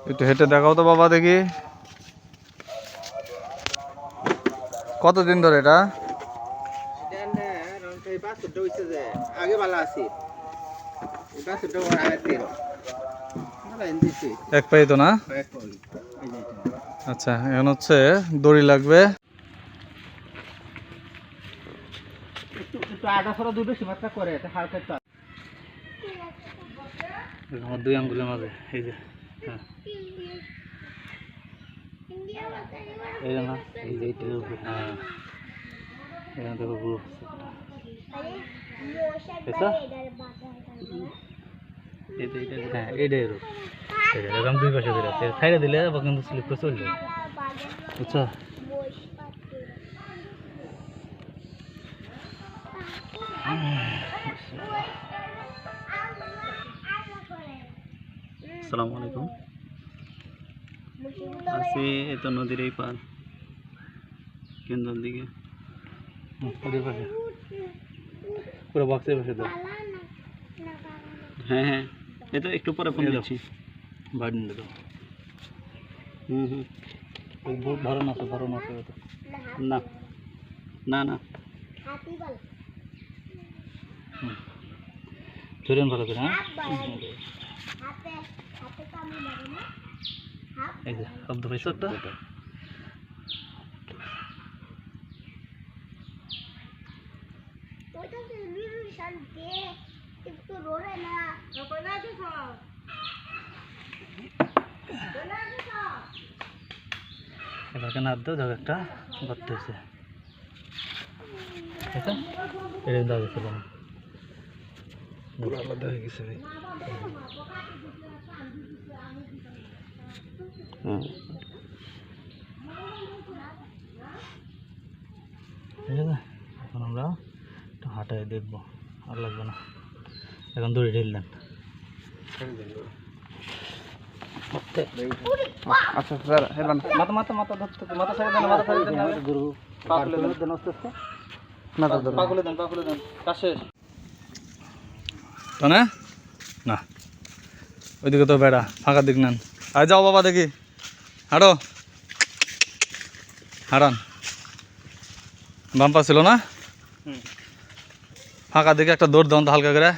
একটু হেঁটে দেখাও তো বাবা দেখি কতদিন ধরে এটা আগে ভালো আছি এক পাই তো না আচ্ছা এখন হচ্ছে দড়ি লাগবে আমার 2 আঙ্গুলের মাঝে এই যে হ্যাঁ এই যে না এই যে এইটার উপরে হ্যাঁ এখানে দেখো গ্রুপ হ্যাঁ এইটাই রূপ এরকম 2 পাশে ধরে সাইডে দিলে আবার কিন্তু স্লিপ করে চলে যাবে বুঝছো আসসালামু আলাইকুম আছি এত নদীর এই পার কেন্দ্রের দিকে ওদের পাশে পুরো বক্সের পাশে দাও হ্যাঁ হ্যাঁ এই তো একটু পরে ফোন দিচ্ছি বাড়ি নিয়ে দাও ওই বহুত ধরন আছে তো না না না ধরেন ভালো করে হ্যাঁ এই যে শব্দ পাইছো একটা এবার কেন হাত দাও দেখো একটা গর্ত হয়েছে এটা এটা দাও গেছিলাম আলাদা হয়ে গেছে ঠিক আছে এখন আমরা একটু হাঁটায় দেখবো আর লাগবে না এখন দড়ি ঢেল দেন আচ্ছা স্যার হেলান মাথা মাথা মাথা ধরতে মাথা সাইড দেন মাথা সাইড দেন গুরু পাকুলে দেন আস্তে আস্তে মাথা ধরুন পাকুলে দেন কাজ শেষ তো না না ওইদিকে তো বেড়া ফাঁকা দিক নেন আর যাও বাবা দেখি হাঁটো হারান বাম্পা ছিল না ফাঁকা দিকে একটা দৌড় দাও তো হালকা করে